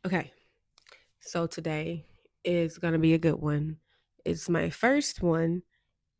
Okay, so today is going to be a good one. It's my first one,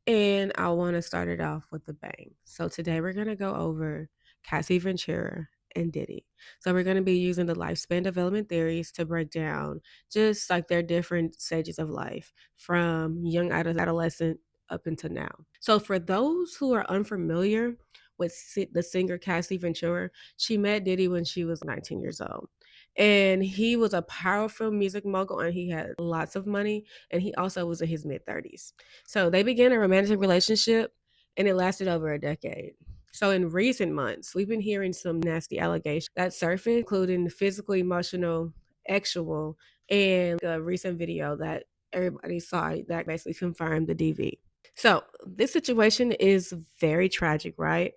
and I want to start it off with a bang. So today we're going to go over Cassie Ventura and Diddy. So we're going to be using the lifespan development theories to break down just like their different stages of life from young adolescent up until now. So for those who are unfamiliar with the singer Cassie Ventura, she met Diddy when she was 19 years old. And he was a powerful music mogul and he had lots of money. And he also was in his mid 30s. So they began a romantic relationship and it lasted over a decade. So in recent months, we've been hearing some nasty allegations that surfaced, including physical, emotional, sexual, and a recent video that everybody saw that basically confirmed the DV. So this situation is very tragic, right?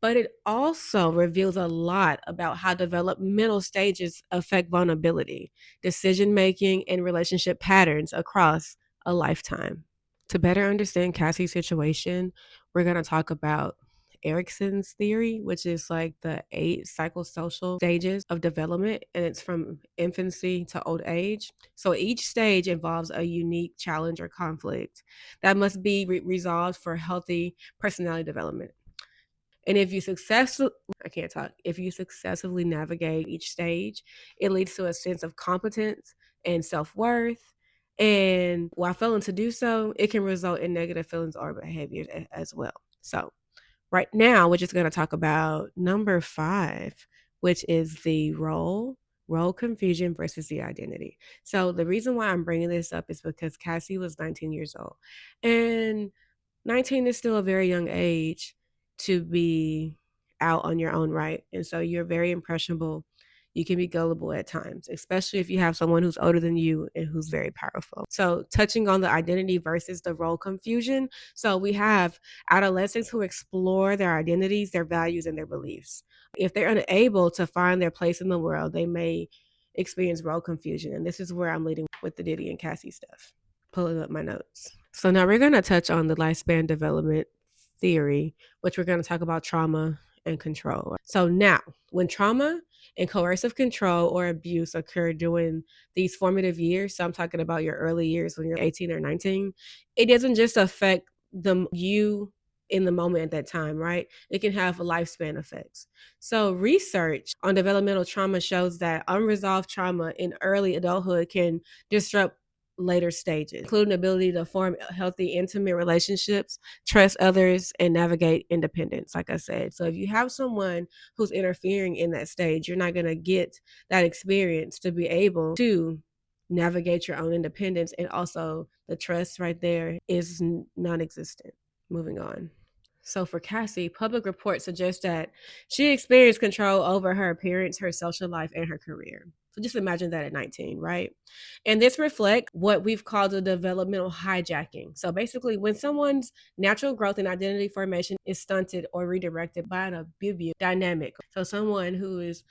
But it also reveals a lot about how developmental stages affect vulnerability, decision making, and relationship patterns across a lifetime. To better understand Cassie's situation, we're going to talk about Erikson's theory, which is like the 8 psychosocial stages of development, and it's from infancy to old age. So each stage involves a unique challenge or conflict that must be resolved for healthy personality development. And if you successfully, I can't talk, if you successfully navigate each stage, it leads to a sense of competence and self worth. And while failing to do so, it can result in negative feelings or behaviors as well. So, right now, we're just going to talk about number 5, which is the role confusion versus the identity. So, the reason why I'm bringing this up is because Cassie was 19 years old. And 19 is still a very young age to be out on your own right. And so you're very impressionable. You can be gullible at times, especially if you have someone who's older than you and who's very powerful. So, touching on the identity versus the role confusion. So, we have adolescents who explore their identities, their values, and their beliefs. If they're unable to find their place in the world, they may experience role confusion. And this is where I'm leading with the Diddy and Cassie stuff. Pulling up my notes. So now we're going to touch on the lifespan development theory, which we're going to talk about trauma and control. So now, when trauma and coercive control or abuse occur during these formative years, so I'm talking about your early years when you're 18 or 19, it doesn't just affect you in the moment at that time, right? It can have lifespan effects. So research on developmental trauma shows that unresolved trauma in early adulthood can disrupt later stages, including the ability to form healthy, intimate relationships, trust others, and navigate independence, like I said. So if you have someone who's interfering in that stage, you're not going to get that experience to be able to navigate your own independence. And also, the trust right there is non existent. Moving on. So for Cassie, public reports suggest that she experienced control over her appearance, her social life, and her career. So just imagine that at 19, right? And this reflects what we've called a developmental hijacking. So basically, when someone's natural growth and identity formation is stunted or redirected by an abusive dynamic. So someone who is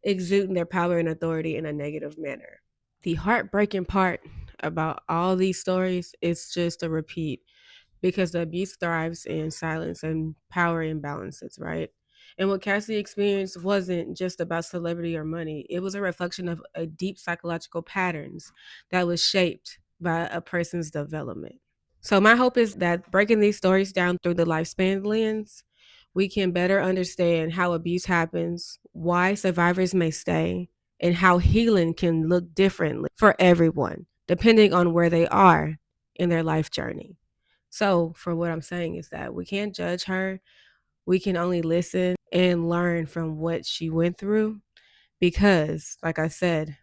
exuding their power and authority in a negative manner. The heartbreaking part about all these stories is just a repeat because the abuse thrives in silence and power imbalances, right? And what Cassie experienced wasn't just about celebrity or money. It was a reflection of a deep psychological patterns that was shaped by a person's development. So my hope is that breaking these stories down through the lifespan lens, we can better understand how abuse happens, why survivors may stay, and how healing can look differently for everyone, depending on where they are in their life journey. So, for what I'm saying is that we can't judge her. We can only listen and learn from what she went through because, like I said,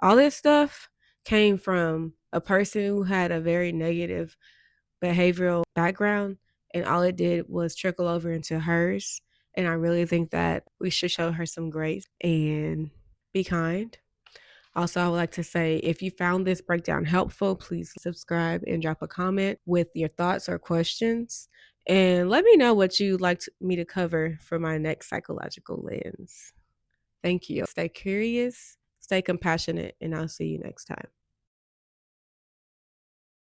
all this stuff came from a person who had a very negative behavioral background, and all it did was trickle over into hers. And I really think that we should show her some grace and be kind. Also, I would like to say if you found this breakdown helpful, please subscribe and drop a comment with your thoughts or questions. And let me know what you'd like me to cover for my next psychological lens. Thank you. Stay curious, stay compassionate, and I'll see you next time.